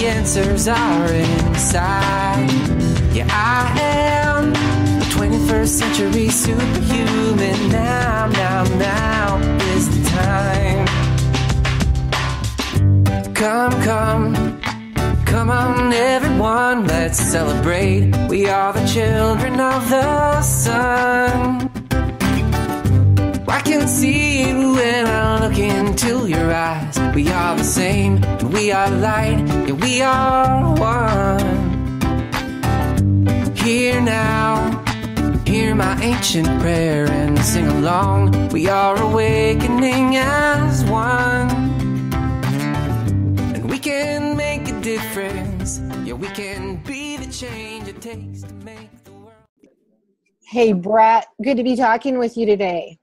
the answers are inside. Yeah, I am the 21st century superhuman. Now is the time. Come on everyone, let's celebrate. We are the children of the sun. I can see you when I look into your eyes. We are the same, and we are light, yeah, we are one. Here now, hear my ancient prayer and sing along. We are awakening as one, and we can make a difference. Yeah, we can be the change it takes to make the world. Hey, Bret, good to be talking with you today.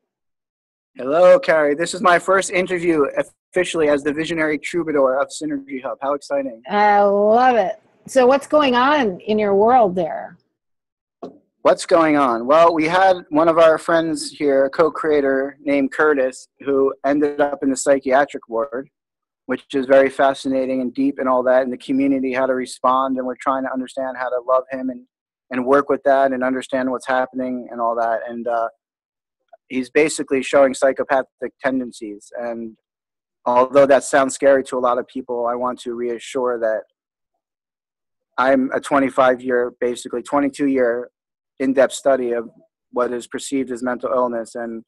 Hello, Cary. This is my first interview officially as the visionary troubadour of Synergy Hub. How exciting. I love it. So what's going on in your world there? What's going on? Well, we had one of our friends here, a co-creator named Curtis, who ended up in the psychiatric ward, which is very fascinating and deep and all that, and the community, how to respond, and we're trying to understand how to love him and work with that and understand what's happening and all that. And he's basically showing psychopathic tendencies. And although that sounds scary to a lot of people, I want to reassure that I'm a 22-year in-depth study of what is perceived as mental illness. And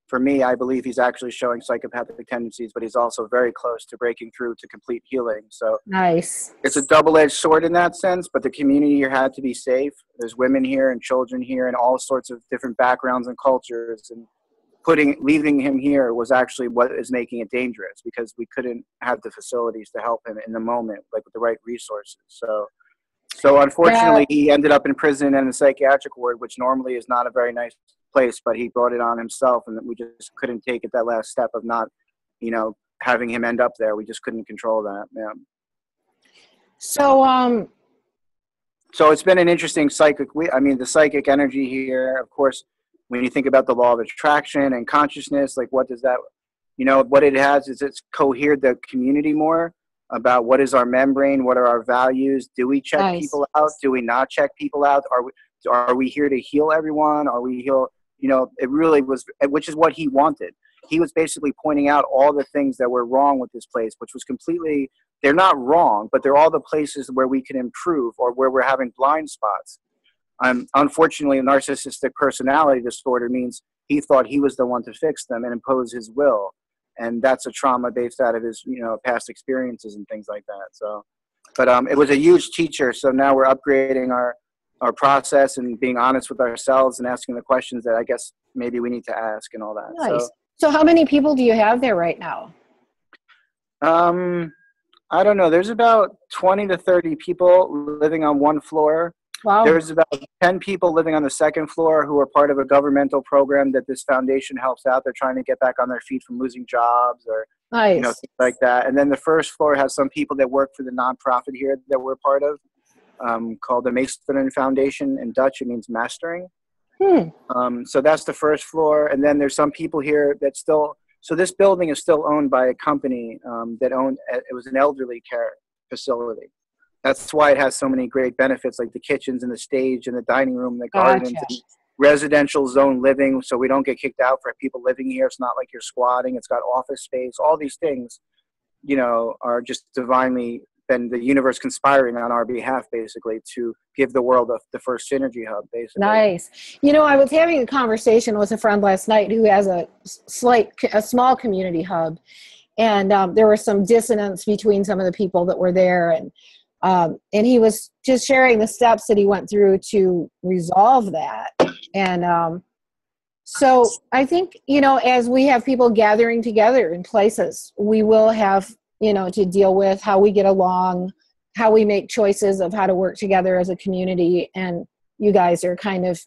for me, I believe he's actually showing psychopathic tendencies, but he's also very close to breaking through to complete healing. So nice. It's a double-edged sword in that sense, but the community here had to be safe. There's women here and children here and all sorts of different backgrounds and cultures. And leaving him here was actually what is making it dangerous, because we couldn't have the facilities to help him in the moment, like with the right resources. So unfortunately, he ended up in prison and the psychiatric ward, which normally is not a very nice place, but he brought it on himself, and we just couldn't take it that last step of not, having him end up there. We just couldn't control that. Yeah. So it's been an interesting the psychic energy here, of course, when you think about the law of attraction and consciousness, like what does that, what it has is it's cohered the community more about what is our membrane, what are our values, do we check people out, do we not check people out, are we here to heal everyone, are we heal, it really was, which is what he wanted. He was basically pointing out all the things that were wrong with this place, which was completely, they're not wrong, but they're all the places where we can improve or where we're having blind spots. Unfortunately, a narcissistic personality disorder means he thought he was the one to fix them and impose his will. And that's a trauma based out of his, past experiences and things like that. So, but it was a huge teacher. So now we're upgrading our process and being honest with ourselves and asking the questions that I guess maybe we need to ask and all that. Nice. So how many people do you have there right now? I don't know. There's about 20 to 30 people living on one floor. Wow. There's about 10 people living on the second floor who are part of a governmental program that this foundation helps out. They're trying to get back on their feet from losing jobs or things like that. And then the first floor has some people that work for the nonprofit here that we're part of, called the Meesteren Foundation. In Dutch, it means mastering. So that's the first floor. And then there's some people here that still, so this building is still owned by a company it was an elderly care facility. That's why it has so many great benefits, like the kitchens and the stage and the dining room, and the gardens, and residential zone living, so we don't get kicked out for people living here. It's not like you're squatting. It's got office space. All these things, are just divinely been the universe conspiring on our behalf, basically, to give the world the first Synergy Hub, basically. Nice. I was having a conversation with a friend last night who has a small community hub, and there was some dissonance between some of the people that were there, and he was just sharing the steps that he went through to resolve that. And so I think, as we have people gathering together in places, we will have, to deal with how we get along, how we make choices of how to work together as a community. And you guys are kind of,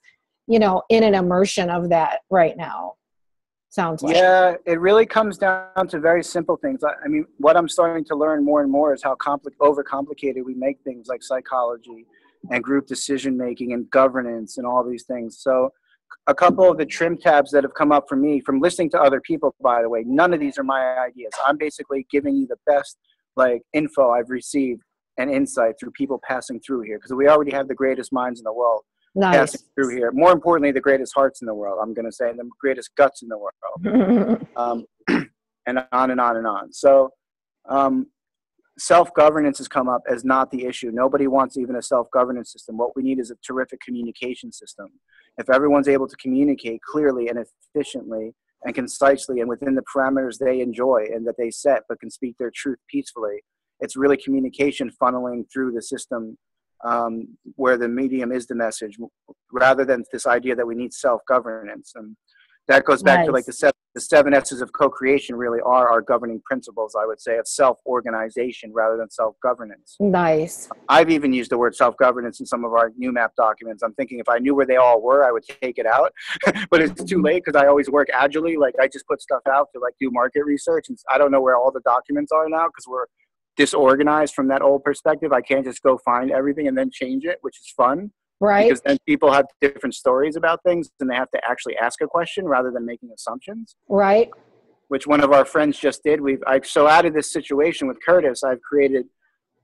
in an immersion of that right now. Sounds like. Yeah, it really comes down to very simple things. I mean, what I'm starting to learn more and more is how overcomplicated we make things like psychology and group decision making and governance and all these things. So a couple of the trim tabs that have come up for me from listening to other people, by the way, none of these are my ideas. I'm basically giving you the best info I've received and insight through people passing through here, because we already have the greatest minds in the world passing Nice. through here. More importantly, the greatest hearts in the world, I'm going to say, and the greatest guts in the world. And on and on and on. So self-governance has come up as not the issue. Nobody wants even a self-governance system. What we need is a terrific communication system. If everyone's able to communicate clearly and efficiently and concisely and within the parameters they enjoy and that they set, but can speak their truth peacefully, it's really communication funneling through the system, where the medium is the message, rather than this idea that we need self-governance. And that goes back to like the seven S's of co-creation really are our governing principles, I would say, of self-organization rather than self-governance. Nice. I've even used the word self-governance in some of our Noomap documents. I'm thinking if I knew where they all were, I would take it out. But it's too late because I always work agilely. Like I just put stuff out to like do market research. And I don't know where all the documents are now because we're disorganized from that old perspective. I can't just go find everything and then change it, which is fun. Right. Because then people have different stories about things and they have to actually ask a question rather than making assumptions. Right. Which one of our friends just did. So out of this situation with Curtis, I've created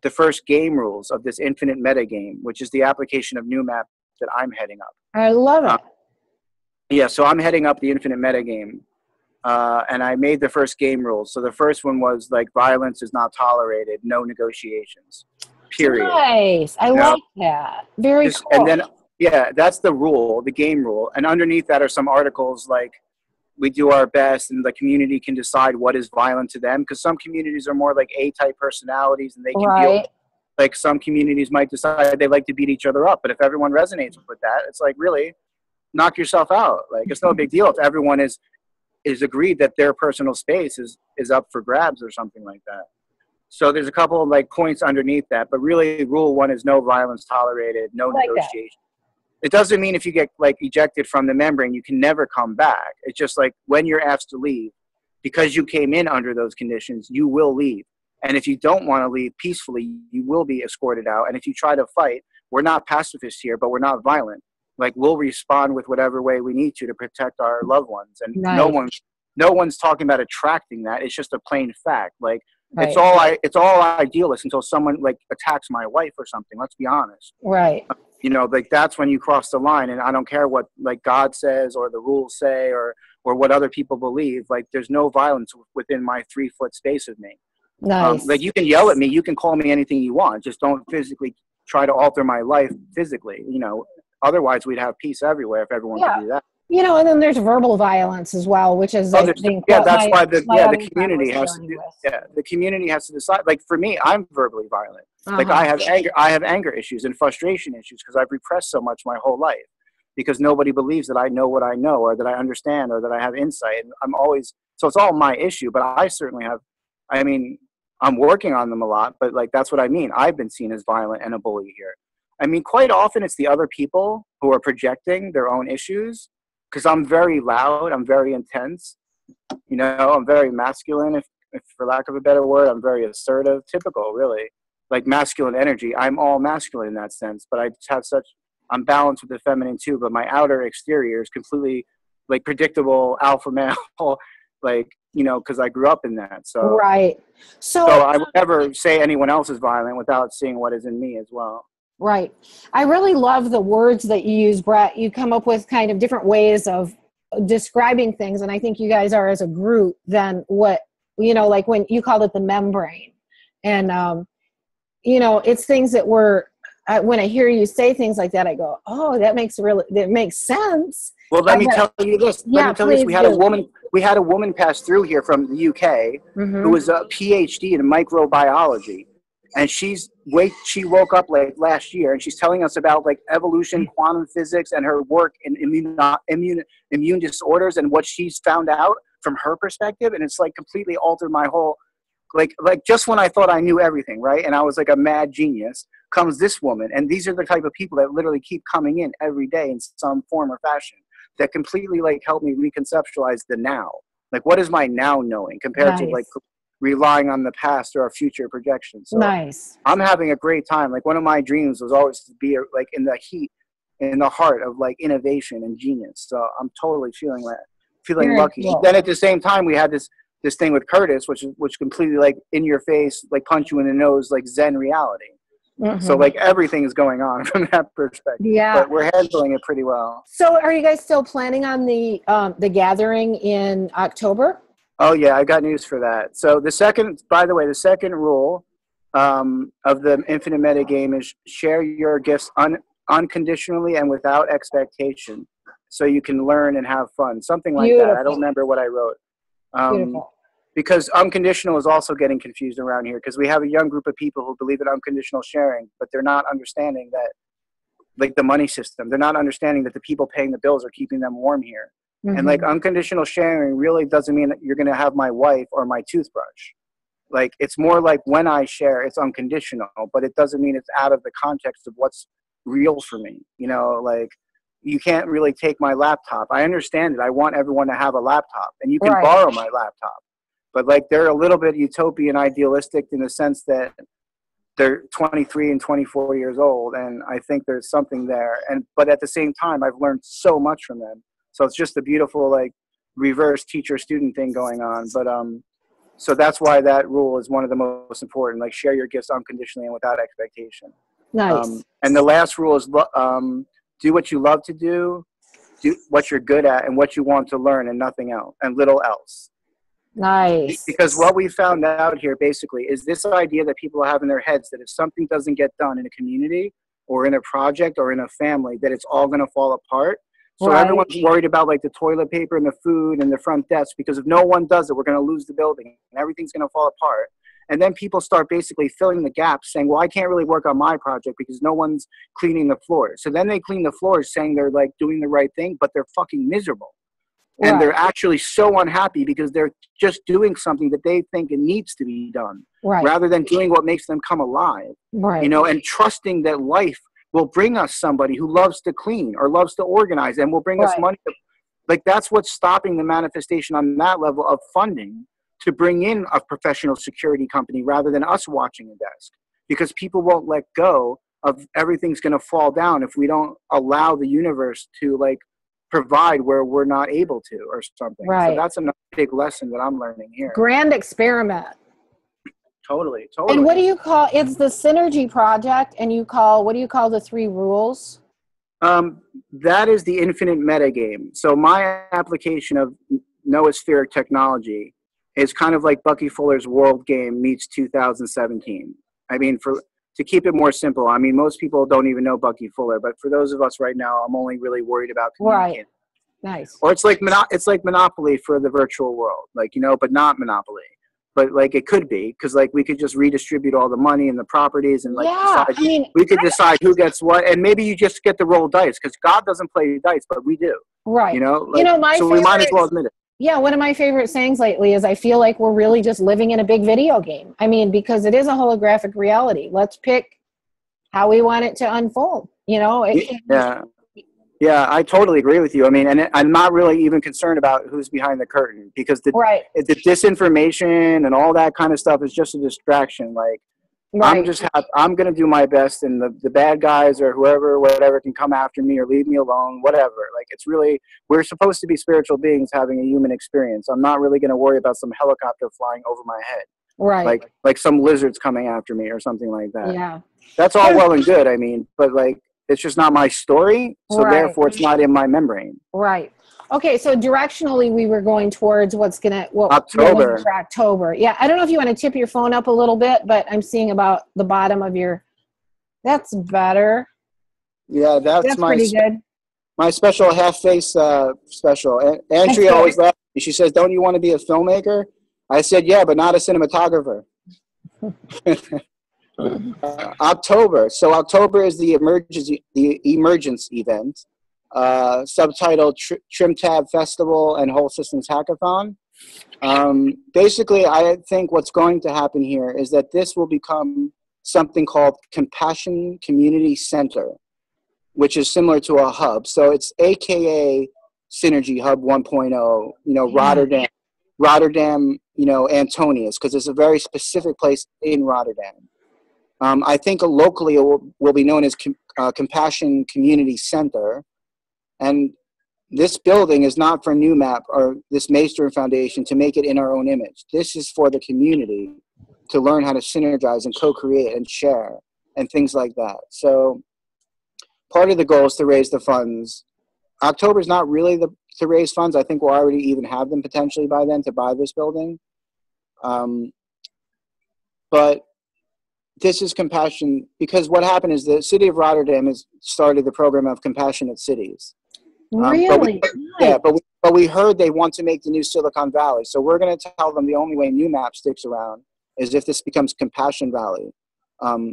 the first game rules of this infinite meta game, which is the application of Noomap that I'm heading up. I love it. Yeah, so I'm heading up the infinite meta game. And I made the first game rules. So the first one was like violence is not tolerated, no negotiations. Period. Nice. I like that. Very cool. And then, yeah, that's the rule, the game rule. And underneath that are some articles like we do our best and the community can decide what is violent to them. Because some communities are more like A-type personalities and they can deal. Like some communities might decide they like to beat each other up. But if everyone resonates with that, it's like, really, knock yourself out. Like, it's no big deal if everyone is agreed that their personal space is up for grabs or something like that. So there's a couple of like points underneath that, but really rule one is no violence tolerated, no negotiation. It doesn't mean if you get like ejected from the membrane, you can never come back. It's just like when you're asked to leave, because you came in under those conditions, you will leave. And if you don't want to leave peacefully, you will be escorted out. And if you try to fight, we're not pacifists here, but we're not violent. Like we'll respond with whatever way we need to protect our loved ones. And no one's talking about attracting that. It's just a plain fact. Like, it's all idealist until someone like attacks my wife or something. Let's be honest. Right. You know, like that's when you cross the line. And I don't care what like God says or the rules say or what other people believe. Like there's no violence within my 3-foot space of me. Nice. Like you can yell at me, you can call me anything you want. Just don't physically try to alter my life physically. You know, otherwise we'd have peace everywhere if everyone could do that. You know, and then there's verbal violence as well, which is I think that's why the community has to the community has to decide. Like for me, I'm verbally violent. Like I have anger issues and frustration issues because I've repressed so much my whole life because nobody believes that I know what I know or that I understand or that I have insight. And so it's all my issue, but I certainly have, I mean, I'm working on them a lot, but like that's what I mean. I've been seen as violent and a bully here. I mean, quite often it's the other people who are projecting their own issues. Because I'm very loud, I'm very intense, you know, I'm very masculine, if for lack of a better word, I'm very assertive, typical, really, like masculine energy. I'm all masculine in that sense, but I just have I'm balanced with the feminine too, but my outer exterior is completely like predictable alpha male, like, you know, because I grew up in that. So, so I would never say anyone else is violent without seeing what is in me as well. Right. I really love the words that you use, Bret. You come up with kind of different ways of describing things. And I think you guys are as a group than what, you know, like when you called it the membrane. And, you know, it's things that when I hear you say things like that, I go, oh, that makes sense. Well, let me tell you this. We had a woman pass through here from the UK who was a PhD in microbiology. And she woke up like last year and she's telling us about like evolution, quantum physics, and her work in immune disorders and what she's found out from her perspective. And it's like completely altered my whole, like just when I thought I knew everything, right? And I was like a mad genius, comes this woman. And these are the type of people that literally keep coming in every day in some form or fashion that completely like help me reconceptualize the now. Like what is my now knowing compared to like relying on the past or our future projections. So I'm having a great time. Like one of my dreams was always to be like in the heat, in the heart of like innovation and genius. So I'm totally feeling lucky. Cool. Then at the same time, we had this thing with Curtis, which completely like in your face, like punch you in the nose, like Zen reality. So like everything is going on from that perspective. Yeah. But we're handling it pretty well. So are you guys still planning on the gathering in October? Oh yeah, I got news for that. So the second rule of the infinite meta game is share your gifts unconditionally and without expectation, so you can learn and have fun. Something like that. I don't remember what I wrote. Beautiful. Because unconditional is also getting confused around here, because we have a young group of people who believe in unconditional sharing, but they're not understanding that, like the money system, they're not understanding that the people paying the bills are keeping them warm here. And like unconditional sharing really doesn't mean that you're going to have my wife or my toothbrush. Like it's more like when I share, it's unconditional, but it doesn't mean it's out of the context of what's real for me. You know, like you can't really take my laptop. I understand it. I want everyone to have a laptop, and you can borrow my laptop. But like they're a little bit utopian idealistic in the sense that they're 23 and 24 years old, and I think there's something there. But at the same time, I've learned so much from them. So it's just a beautiful like reverse teacher-student thing going on. But so that's why that rule is one of the most important. Like share your gifts unconditionally and without expectation. Nice. And the last rule is do what you love to do what you're good at, and what you want to learn, and nothing else, and little else. Nice. Because what we found out here basically is this idea that people have in their heads that if something doesn't get done in a community or in a project or in a family, that it's all going to fall apart. So everyone's worried about like the toilet paper and the food and the front desk, because if no one does it, we're going to lose the building and everything's going to fall apart. And then people start basically filling the gaps, saying, well, I can't really work on my project because no one's cleaning the floors. So then they clean the floors saying they're like doing the right thing, but they're fucking miserable. And they're actually so unhappy because they're just doing something that they think it needs to be done, rather than doing what makes them come alive. You know, and trusting that life will bring us somebody who loves to clean or loves to organize and will bring us money. Like that's what's stopping the manifestation on that level of funding to bring in a professional security company rather than us watching a desk, because people won't let go of everything's going to fall down if we don't allow the universe to like provide where we're not able to or something. So that's another big lesson that I'm learning here. Grand experiment. Totally. And what do you call, it's the Synergy Project, and what do you call the 3 rules? That is the infinite meta game. So my application of noospheric technology is kind of like Bucky Fuller's World Game meets 2017. I mean, to keep it more simple, I mean, most people don't even know Bucky Fuller, but for those of us right now, I'm only really worried about communicating. Nice. Or it's like Monopoly for the virtual world, like, you know, but not Monopoly. But like it could be, because like we could just redistribute all the money and the properties, and like we could decide who gets what, and maybe you just get to roll dice, because God doesn't play dice, but we do. You know, like, so we might as well admit it. Yeah, one of my favorite sayings lately is I feel like we're really just living in a big video game. I mean, because it is a holographic reality. Let's pick how we want it to unfold, you know? Yeah, I totally agree with you. I mean, and I'm not really even concerned about who's behind the curtain, because the disinformation and all that kind of stuff is just a distraction. Like, I'm going to do my best, and the bad guys or whatever can come after me or leave me alone, whatever. Like, it's really, we're supposed to be spiritual beings having a human experience. I'm not really going to worry about some helicopter flying over my head. Like some lizards coming after me or something like that. Yeah. That's all well and good. I mean, but like, it's just not my story, so therefore it's not in my membrane. Okay, so directionally we were going towards October. Yeah, I don't know if you want to tip your phone up a little bit, but I'm seeing about the bottom of your. That's better. Yeah, that's pretty good. My special half face special. Andrea always laughs. She says, "Don't you want to be a filmmaker?" I said, "Yeah, but not a cinematographer." October. So October is the emergence event, subtitled Trim Tab Festival and Whole Systems Hackathon. Basically, I think what's going to happen here is that this will become something called Compassion Community Center, which is similar to a hub. So it's AKA Synergy Hub 1.0, you know, Rotterdam, you know, Antonius, because it's a very specific place in Rotterdam. I think locally it will be known as Compassion Community Center. And this building is not for Noomap or this Maester Foundation to make it in our own image. This is for the community to learn how to synergize and co-create and share. and things like that. So part of the goal is to raise the funds. October is not really to raise funds. I think we'll already even have them potentially by then to buy this building. But this is compassion, because what happened is the city of Rotterdam has started the program of compassionate cities. Really? But we heard they want to make the new Silicon Valley. So we're going to tell them the only way Noomap sticks around is if this becomes Compassion Valley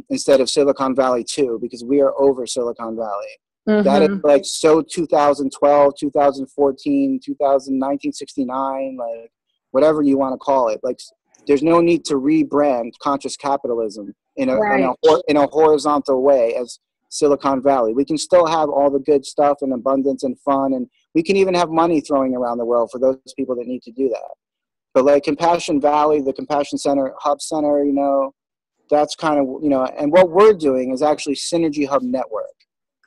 instead of Silicon Valley 2, because we are over Silicon Valley. Mm-hmm. That is like so 2012, 2014, 1969, like whatever you want to call it. Like there's no need to rebrand conscious capitalism in a horizontal way as Silicon Valley. We can still have all the good stuff and abundance and fun, and we can even have money throwing around the world for those people that need to do that. But like Compassion Valley, the Compassion Center, Hub Center, you know, that's kind of, you know, and what we're doing is actually Synergy Hub Network.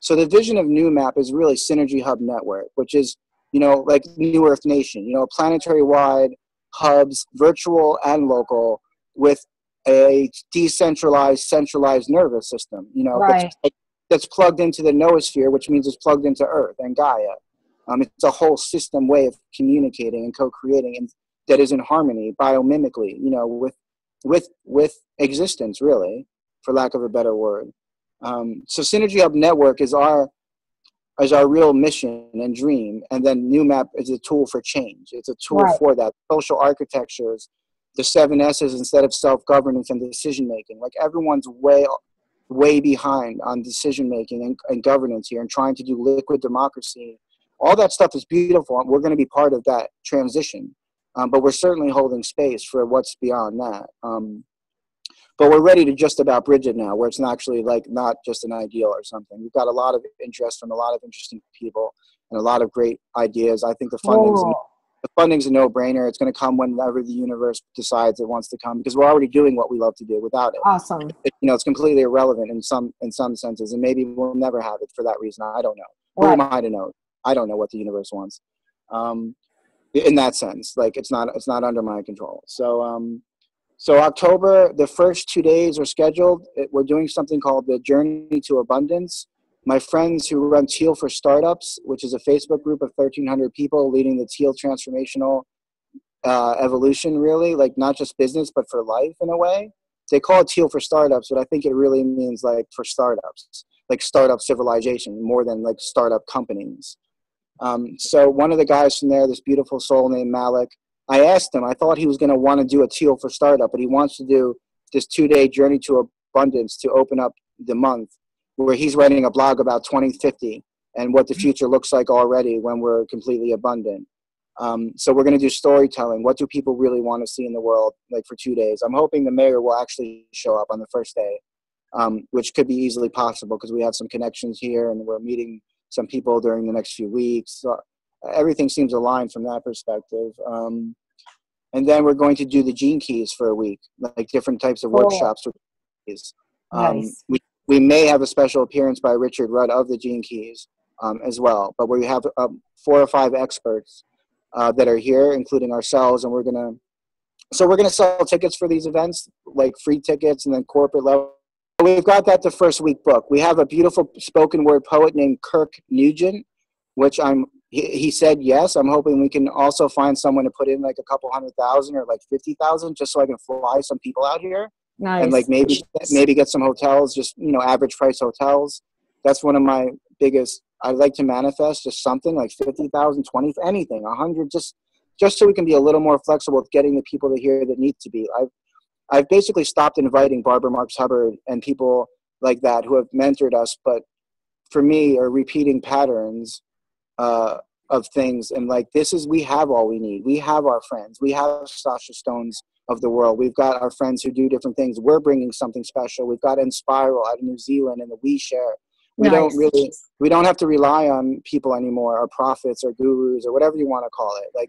So the vision of Noomap is really Synergy Hub Network, which is, you know, like New Earth Nation, you know, planetary-wide hubs, virtual and local, with a decentralized, centralized nervous system, you know, that's plugged into the noosphere, which means it's plugged into Earth and Gaia. It's a whole system way of communicating and co-creating, and that is in harmony biomimically, you know, with existence, really, for lack of a better word. So Synergy Hub Network is our real mission and dream, and then Noomap is a tool for change. It's a tool for that. Social architectures, the 7 S's instead of self-governance and decision-making. Like everyone's way behind on decision-making and governance here, and trying to do liquid democracy. All that stuff is beautiful, and we're going to be part of that transition. But we're certainly holding space for what's beyond that. But we're ready to just about bridge it now, where it's not actually like not just an ideal or something. We've got a lot of interest from a lot of interesting people and a lot of great ideas. I think the funding's a no-brainer. It's going to come whenever the universe decides it wants to come, because we're already doing what we love to do without it. Awesome. You know, it's completely irrelevant in some senses, and maybe we'll never have it for that reason. I don't know. Who am I to know? I don't know what the universe wants. In that sense, like it's not under my control. So October, the first 2 days are scheduled. We're doing something called the Journey to Abundance. My friends who run Teal for Startups, which is a Facebook group of 1,300 people leading the Teal transformational evolution, really, like not just business, but for life in a way. They call it Teal for Startups, but I think it really means like for startups, like startup civilization, more than like startup companies. So one of the guys from there, this beautiful soul named Malik, I asked him, I thought he was going to want to do a Teal for Startup, but he wants to do this 2-day Journey to Abundance to open up the month, where he's writing a blog about 2050 and what the future looks like already when we're completely abundant. So we're going to do storytelling. What do people really want to see in the world, like for 2 days? I'm hoping the mayor will actually show up on the first day, which could be easily possible because we have some connections here and we're meeting some people during the next few weeks. So everything seems aligned from that perspective. And then we're going to do the Gene Keys for a week, like different types of workshops. Nice. We may have a special appearance by Richard Rudd of the Gene Keys as well. But we have 4 or 5 experts that are here, including ourselves, and we're gonna sell tickets for these events, like free tickets and then corporate level. We've got that the first week book. We have a beautiful spoken word poet named Kirk Nugent, which he said yes. I'm hoping we can also find someone to put in like a couple 100,000 or like 50,000 just so I can fly some people out here. Nice. And like maybe get some hotels, just, you know, average price hotels. That's one of my biggest, I'd like to manifest just something like 50,000, 20, anything, 100, just so we can be a little more flexible with getting the people to here that need to be. I've basically stopped inviting Barbara Marx Hubbard and people like that who have mentored us, but for me are repeating patterns of things. And like, we have all we need. We have our friends. We have Sasha Stones of the world. We've got our friends who do different things. We're bringing something special. We've got Inspiral out of New Zealand and the We Share. We don't have to rely on people anymore, or prophets or gurus or whatever you want to call it. Like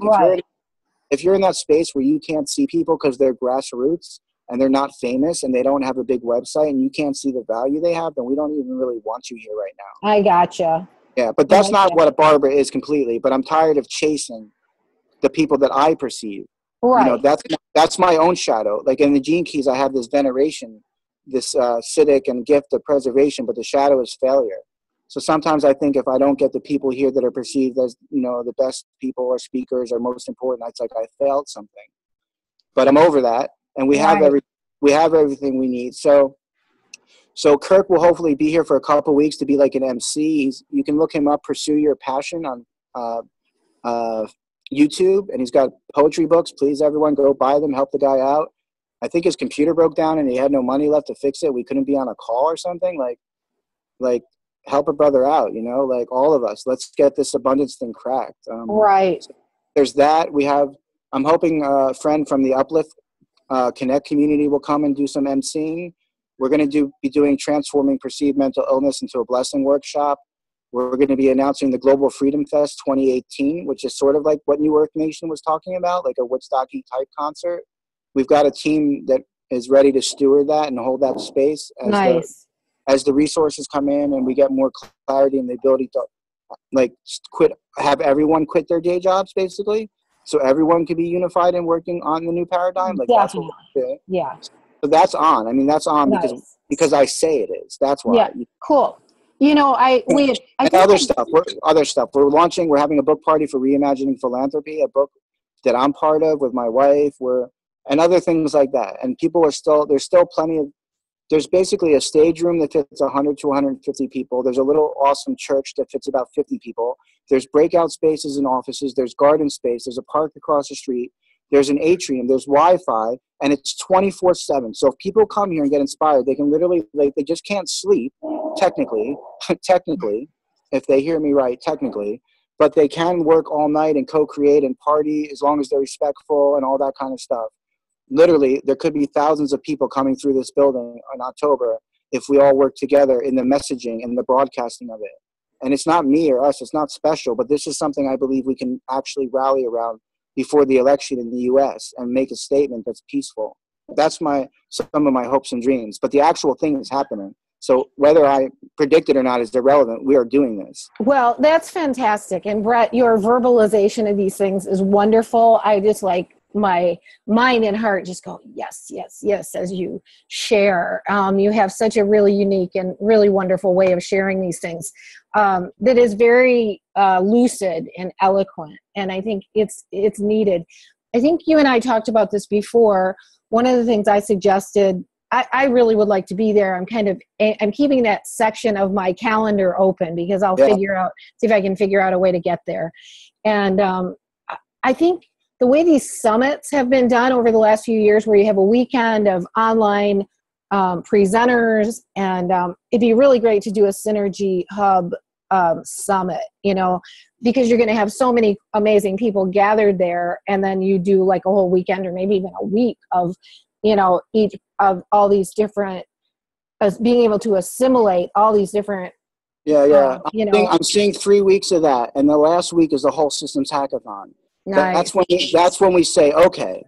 if you're in that space where you can't see people because they're grassroots and they're not famous and they don't have a big website and you can't see the value they have, then we don't even really want you here right now. I gotcha. Yeah, but that's not what a Barbara is completely. But I'm tired of chasing the people that I perceive. Right. You know, that's my own shadow. Like in the Gene Keys, I have this veneration this acidic and gift of preservation, but the shadow is failure. So sometimes I think if I don't get the people here that are perceived as, you know, the best people or speakers or most important, it's like I failed something. But I'm over that, and we have everything we need. So Kirk will hopefully be here for a couple weeks to be like an MC. You can look him up, Pursue Your Passion, on YouTube, and he's got poetry books. Please, everyone, go buy them. Help the guy out. I think his computer broke down and he had no money left to fix it. We couldn't be on a call or something. Like help a brother out, you know, like all of us. Let's get this abundance thing cracked. Right. So there's that. I'm hoping a friend from the Uplift Connect community will come and do some emceeing. We're going to be doing Transforming Perceived Mental Illness into a Blessing workshop. We're going to be announcing the Global Freedom Fest 2018, which is sort of like what New Earth Nation was talking about, like a Woodstocky type concert. We've got a team that is ready to steward that and hold that space as the resources come in and we get more clarity and the ability to have everyone quit their day jobs, basically, so everyone can be unified and working on the new paradigm. Like, definitely. That's what we're doing. Yeah. So that's on. I mean, that's on because I say it is. That's why. Yeah. Cool. You know, other stuff. We're launching. We're having a book party for Reimagining Philanthropy, a book that I'm part of with my wife. And other things like that. And people are there's still plenty of. There's basically a stage room that fits 100 to 150 people. There's a little awesome church that fits about 50 people. There's breakout spaces in offices. There's garden space. There's a park across the street. There's an atrium. There's Wi-Fi, and it's 24/7. So if people come here and get inspired, they can literally, they just can't sleep, technically, if they hear me right, technically, but they can work all night and co-create and party as long as they're respectful and all that kind of stuff. Literally, there could be thousands of people coming through this building in October if we all work together in the messaging and the broadcasting of it. And it's not me or us. It's not special, but this is something I believe we can actually rally around before the election in the U.S. and make a statement that's peaceful. That's some of my hopes and dreams. But the actual thing is happening. So whether I predict it or not is irrelevant. We are doing this. Well, that's fantastic. And Bret, your verbalization of these things is wonderful. I just my mind and heart just go, yes, yes, yes, as you share. You have such a really unique and really wonderful way of sharing these things that is very lucid and eloquent. And I think it's needed. I think you and I talked about this before. One of the things I suggested, I really would like to be there. I'm keeping that section of my calendar open because I'll see if I can figure out a way to get there. And I think the way these summits have been done over the last few years, where you have a weekend of online presenters, and it'd be really great to do a Synergy Hub summit, you know, because you're going to have so many amazing people gathered there, and then you do like a whole weekend or maybe even a week of, you know, each of all these different, being able to assimilate all these different. Yeah. I'm seeing 3 weeks of that, and the last week is the whole systems hackathon. Nice. That's when we say, okay,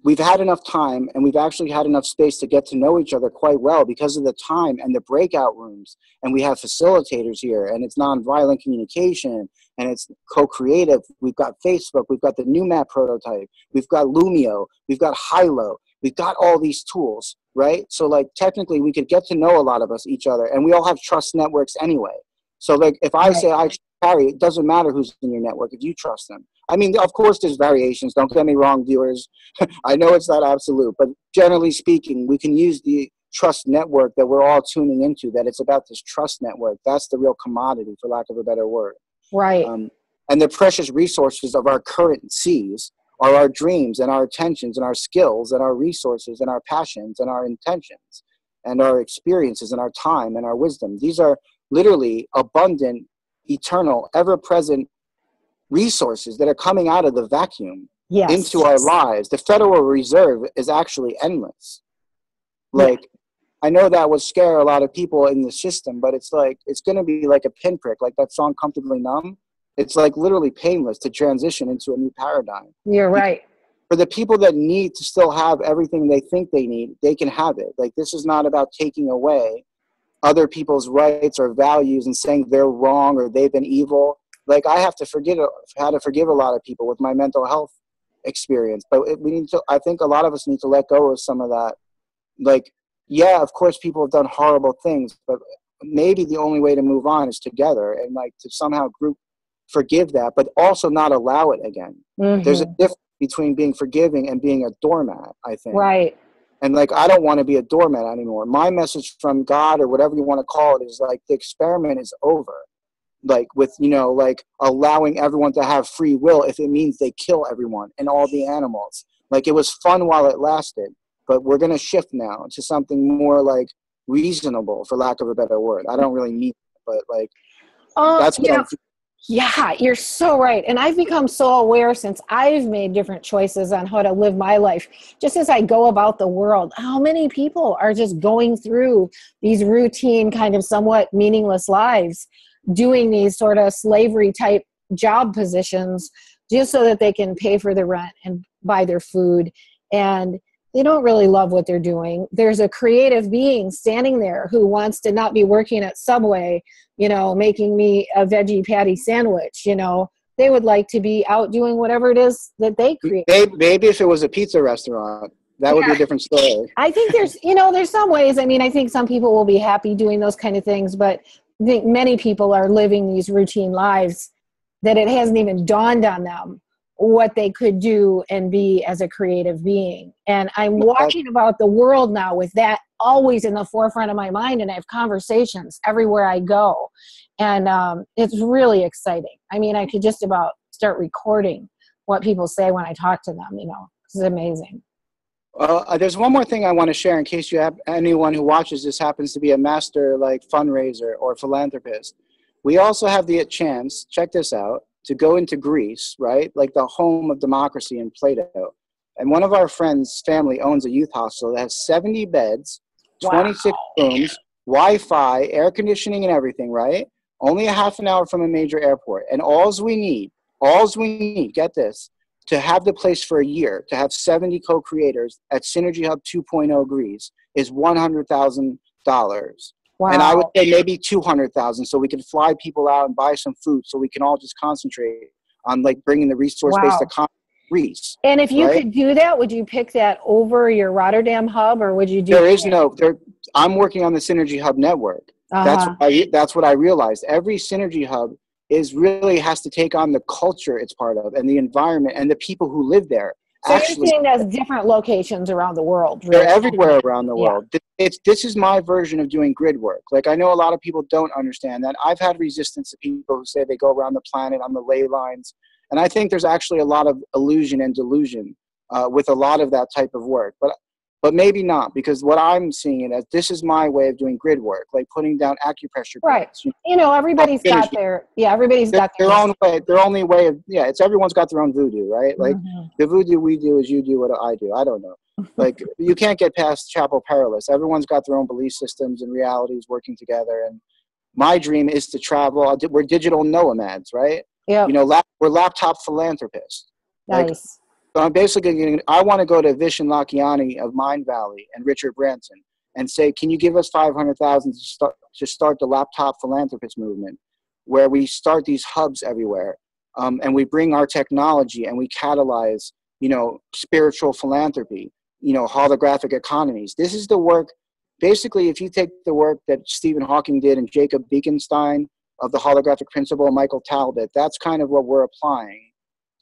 we've had enough time and we've actually had enough space to get to know each other quite well because of the time and the breakout rooms. And we have facilitators here, and it's nonviolent communication, and it's co-creative. We've got Facebook. We've got the Noomap prototype. We've got Lumio. We've got Hilo. We've got all these tools, right? So like technically we could get to know a lot of us, each other, and we all have trust networks anyway. So like if I say I Cary, it doesn't matter who's in your network if you trust them. I mean, of course there's variations. Don't get me wrong, viewers. I know it's not absolute, but generally speaking, we can use the trust network that we're all tuning into, that it's about this trust network. That's the real commodity, for lack of a better word. Right. And the precious resources of our currencies are our dreams and our attentions and our skills and our resources and our passions and our intentions and our experiences and our time and our wisdom. These are literally abundant, eternal, ever-present resources that are coming out of the vacuum into our lives. The Federal Reserve is actually endless. I know that would scare a lot of people in the system, but it's like, it's going to be like a pinprick, like that song Comfortably Numb. It's like literally painless to transition into a new paradigm. You're right. For the people that need to still have everything they think they need, they can have it. Like, this is not about taking away other people's rights or values and saying they're wrong or they've been evil. Like, I have to how to forgive a lot of people with my mental health experience. But I think a lot of us need to let go of some of that. Like, yeah, of course people have done horrible things, but maybe the only way to move on is together and like to somehow forgive that, but also not allow it again. There's a difference between being forgiving and being a doormat, I think. Right. And like, I don't want to be a doormat anymore. My message from God, or whatever you want to call it, is like, the experiment is over. Like with, you know, like allowing everyone to have free will if it means they kill everyone and all the animals. Like, it was fun while it lasted, but we're going to shift now to something more like reasonable, for lack of a better word. I don't really mean it, but like, that's what I'm. Yeah, you're so right. And I've become so aware since I've made different choices on how to live my life, just as I go about the world, how many people are just going through these routine, kind of somewhat meaningless lives, doing these sort of slavery type job positions just so that they can pay for the rent and buy their food. And they don't really love what they're doing. There's a creative being standing there who wants to not be working at Subway, you know, making me a veggie patty sandwich, you know. They would like to be out doing whatever it is that they create. Maybe if it was a pizza restaurant, that would be a different story. I think there's some ways. I mean, I think some people will be happy doing those kind of things, but I think many people are living these routine lives that it hasn't even dawned on them what they could do and be as a creative being. And I'm walking about the world now with that always in the forefront of my mind, and I have conversations everywhere I go. And it's really exciting. I mean, I could just about start recording what people say when I talk to them, you know. It's amazing. There's one more thing I want to share in case you have anyone who watches this happens to be a master like fundraiser or philanthropist. We also have the chance, check this out, to go into Greece, right? Like the home of democracy in Plato. And one of our friends' family owns a youth hostel that has 70 beds, 26 rooms, Wi-Fi, air conditioning and everything, right? Only a half an hour from a major airport. And alls we need, get this, to have the place for a year, to have 70 co-creators at Synergy Hub 2.0 Greece is $100,000. Wow. And I would say maybe 200,000, so we can fly people out and buy some food, so we can all just concentrate on like bringing the resource-based economy to Greece. And if you could do that, would you pick that over your Rotterdam hub, or would you do? I'm working on the Synergy Hub network. That's what I realized. Every Synergy Hub really has to take on the culture it's part of and the environment and the people who live there. So you're saying there's different locations around the world. Really? They're everywhere around the world. This is my version of doing grid work. Like, I know a lot of people don't understand that. I've had resistance to people who say they go around the planet on the ley lines. And I think there's actually a lot of illusion and delusion with a lot of that type of work. But maybe not, because what I'm seeing it as, this is my way of doing grid work, like putting down acupressure. Right. You know, everybody's got their own way. Their only way of, everyone's got their own voodoo, right? Like the voodoo we do is you do what I do. I don't know. Like, you can't get past Chapel Perilous. Everyone's got their own belief systems and realities working together. And my dream is to travel. We're digital nomads, right? Yeah. You know, we're laptop philanthropists. Nice. Like, so I'm basically, I want to go to Vishen Lakhiani of Mind Valley and Richard Branson and say, can you give us $500,000 to start the laptop philanthropist movement, where we start these hubs everywhere, and we bring our technology and we catalyze, you know, spiritual philanthropy, you know, holographic economies. This is the work. Basically, if you take the work that Stephen Hawking did and Jacob Bekenstein of the holographic principle, Michael Talbot, that's kind of what we're applying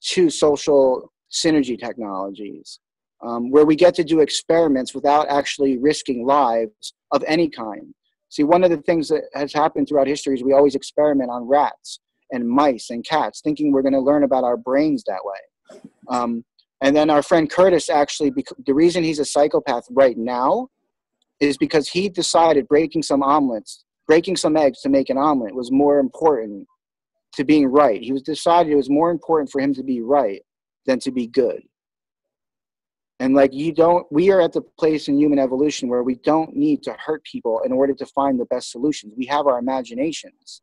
to social synergy technologies, where we get to do experiments without actually risking lives of any kind. See, one of the things that has happened throughout history is we always experiment on rats and mice and cats, thinking we're going to learn about our brains that way. And then our friend Curtis, actually, the reason he's a psychopath right now is because he decided breaking some eggs to make an omelet was more important to being right. He decided it was more important for him to be right than to be good. And like, we are at the place in human evolution where we don't need to hurt people in order to find the best solutions. We have our imaginations.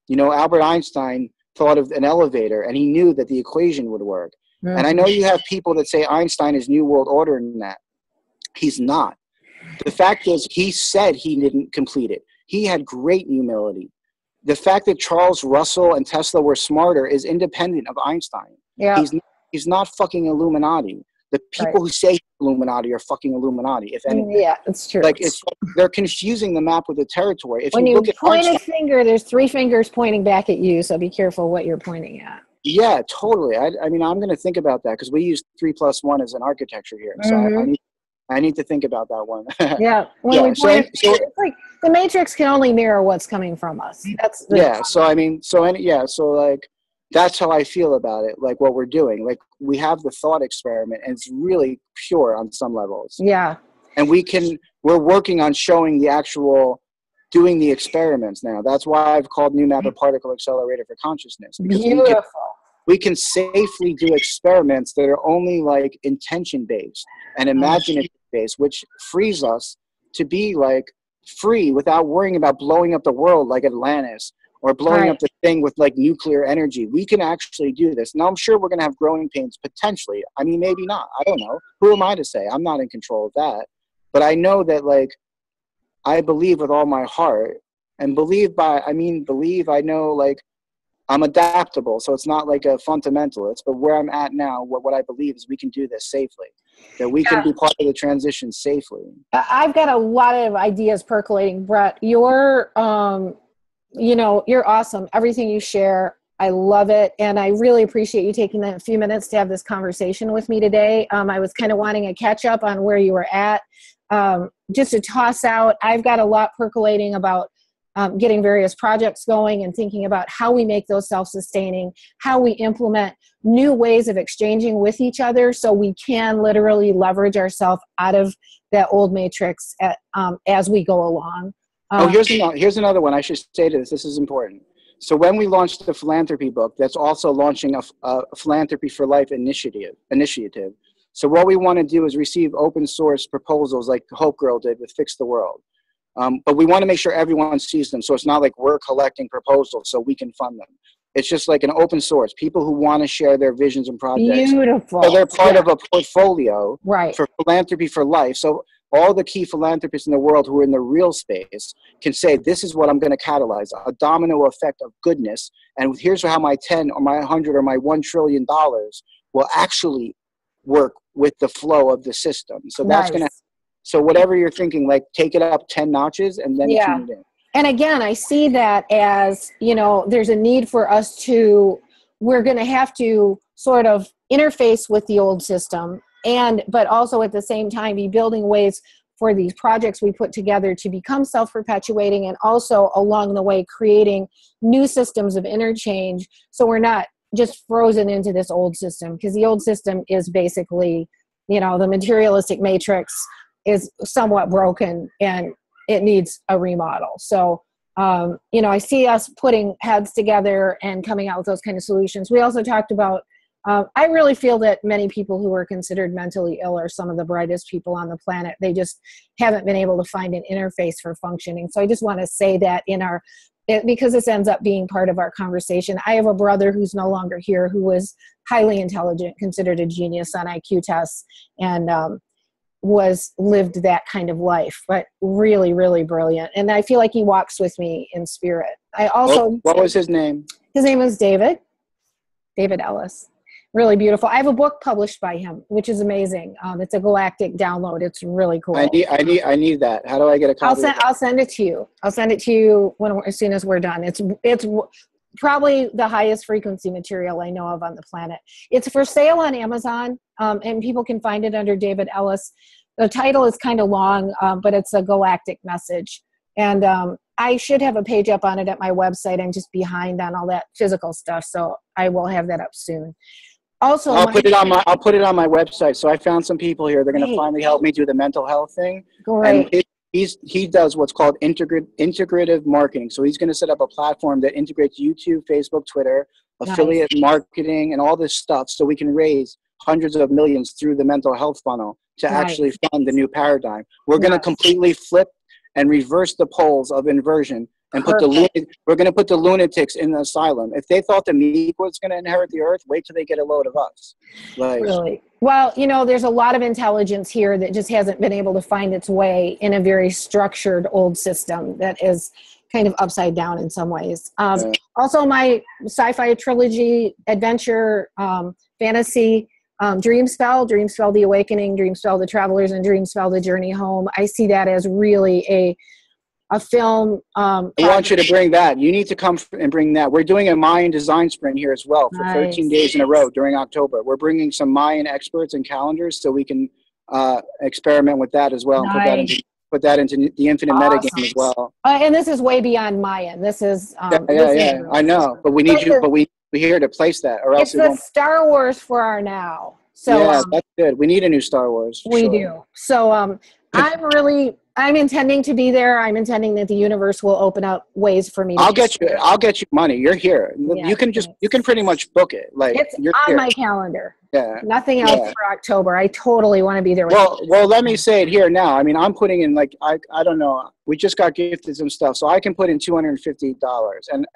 You know, Albert Einstein thought of an elevator and he knew that the equation would work. Mm-hmm. And I know you have people that say Einstein is New World Order and that. He's not. The fact is, he said he didn't complete it. He had great humility. The fact that Charles Russell and Tesla were smarter is independent of Einstein. Yeah. He's not fucking Illuminati. The people who say Illuminati are fucking Illuminati, if anything. Yeah, it's true. Like, they're confusing the map with the territory. If when you look at point a finger, there's 3 fingers pointing back at you, so be careful what you're pointing at. Yeah, totally. I mean, I'm going to think about that because we use 3+1 as an architecture here. So I need to think about that one. Yeah. When we point it's like the matrix can only mirror what's coming from us. That's So I mean, so like that's how I feel about it. Like what we're doing, like we have the thought experiment, and it's really pure on some levels. Yeah. And we're working on showing the actual doing the experiments now. That's why I've called Noomap a particle accelerator for consciousness. Beautiful. We can safely do experiments that are only like intention based and imaginative based, which frees us to be like free without worrying about blowing up the world like Atlantis or blowing up the thing with like nuclear energy. We can actually do this. Now I'm sure we're going to have growing pains potentially. I mean, maybe not. I don't know. Who am I to say? I'm not in control of that. But I know that like I believe with all my heart, and I know like I'm adaptable, so it's not like a fundamentalist, but where I'm at now, what I believe is we can do this safely, that we can be part of the transition safely. I've got a lot of ideas percolating, Bret. You're awesome. Everything you share, I love it. And I really appreciate you taking a few minutes to have this conversation with me today. I was kind of wanting a catch up on where you were at. Just to toss out, I've got a lot percolating about getting various projects going and thinking about how we make those self-sustaining, how we implement new ways of exchanging with each other so we can literally leverage ourselves out of that old matrix as we go along. Here's another one I should say to this. This is important. So when we launched the philanthropy book, that's also launching a Philanthropy for Life initiative. So what we want to do is receive open source proposals like Hope Girl did with Fix the World. But we want to make sure everyone sees them. So it's not like we're collecting proposals so we can fund them. It's just like an open source. People who want to share their visions and projects. Beautiful. So they're part of a portfolio for Philanthropy for Life. So all the key philanthropists in the world who are in the real space can say, this is what I'm going to catalyze, a domino effect of goodness. And here's how my 10 or my 100 or my $1 trillion will actually work with the flow of the system. So that's going to, so whatever you're thinking, like take it up 10 notches and then tune it in. And again, I see that as, there's a need for us we're going to have to sort of interface with the old system but also at the same time be building ways for these projects we put together to become self-perpetuating and also along the way creating new systems of interchange so we're not just frozen into this old system, because the old system is basically, the materialistic matrix is somewhat broken and it needs a remodel. So, I see us putting heads together and coming out with those kind of solutions. We also talked about, I really feel that many people who are considered mentally ill are some of the brightest people on the planet. They just haven't been able to find an interface for functioning. So I just want to say that because this ends up being part of our conversation. I have a brother who's no longer here who was highly intelligent, considered a genius on IQ tests, and lived that kind of life, but really, really brilliant. And I feel like he walks with me in spirit. I also... What was his name? His name was David Ellis. Really beautiful. I have a book published by him, which is amazing. It's a galactic download. It's really cool. I need that. How do I get a copy? I'll send it to you. I'll send it to you as soon as we're done. It's probably the highest frequency material I know of on the planet. It's for sale on Amazon, and people can find it under David Ellis. The title is kind of long, but it's a galactic message. And I should have a page up on it at my website. I'm just behind on all that physical stuff, so I will have that up soon. Also, I'll put it on my website. So I found some people here. They're going to finally help me do the mental health thing. Great. And he does what's called integrative marketing. So he's going to set up a platform that integrates YouTube, Facebook, Twitter, affiliate marketing, and all this stuff, so we can raise hundreds of millions through the mental health funnel to actually fund the new paradigm. We're going to completely flip and reverse the poles of inversion and we're going to put the lunatics in the asylum. If they thought the meek was going to inherit the earth, wait till they get a load of us. Really? Well, there's a lot of intelligence here that just hasn't been able to find its way in a very structured old system that is kind of upside down in some ways. Also, my sci-fi trilogy, adventure, fantasy, Dream Spell the Awakening, Dream Spell the Travelers, and Dream Spell the Journey Home. I see that as really a film. I want you to bring that. You need to come and bring that. We're doing a Mayan design sprint here as well for 13 days in a row during October. We're bringing some Mayan experts and calendars so we can experiment with that as well and put that into the infinite metagame as well. And this is way beyond Mayan. This is I know, but we need you. But we're here to place that, or else it's the Star Wars for our now. So yeah, that's good. We need a new Star Wars. We do. So I'm intending to be there. I'm intending that the universe will open up ways for me. I'll get you money. You're here. Yeah, you can pretty much book it. Like it's you're on here. My calendar. Yeah. Nothing else for October. I totally want to be there. Well, let me say it here now. I mean, I'm putting in I don't know. We just got gifted some stuff, so I can put in $250 and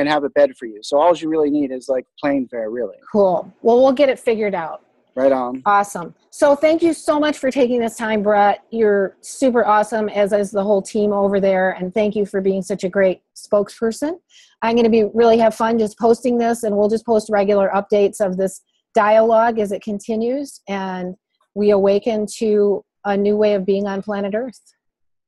have a bed for you. So all you really need is like plane fare, really. Cool. Well, we'll get it figured out. Right on. Awesome. So thank you so much for taking this time, Bret. You're super awesome, as is the whole team over there. And thank you for being such a great spokesperson. I'm going to really have fun just posting this, and we'll just post regular updates of this dialogue as it continues, and we awaken to a new way of being on planet Earth.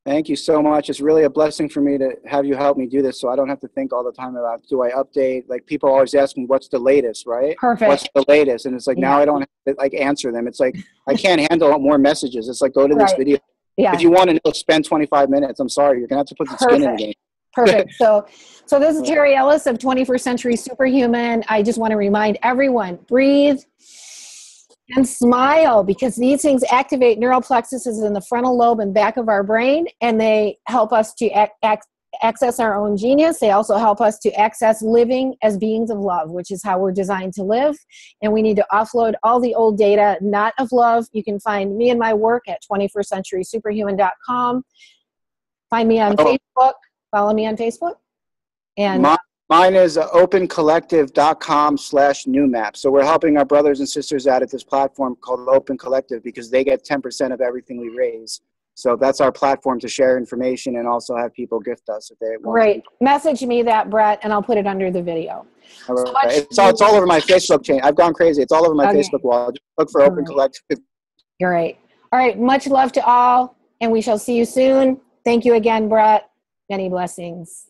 Thank you so much. It's really a blessing for me to have you help me do this, so I don't have to think all the time about, do I update? Like, people always ask me, what's the latest, right? Perfect. What's the latest? And it's like, now I don't have to answer them. It's like, I can't handle more messages. It's like, go to this video. Yeah. If you want to know, spend 25 minutes. I'm sorry. You're going to have to put the skin in the game. Perfect. So this is Cary Ellis of 21st Century Superhuman. I just want to remind everyone, breathe and smile, because these things activate neural plexuses in the frontal lobe and back of our brain, and they help us to access our own genius. They also help us to access living as beings of love, which is how we're designed to live. And we need to offload all the old data, not of love. You can find me and my work at 21stcenturysuperhuman.com. Find me on Facebook. Follow me on Facebook. And mine is opencollective.com/Noomap. So we're helping our brothers and sisters out at this platform called Open Collective, because they get 10% of everything we raise. So that's our platform to share information and also have people gift us if they want. Great. Message me that, Bret, and I'll put it under the video. It's all over my Facebook chain. I've gone crazy. It's all over my Facebook wall. Just look for Open Collective. Great. All right. Much love to all, and we shall see you soon. Thank you again, Bret. Many blessings.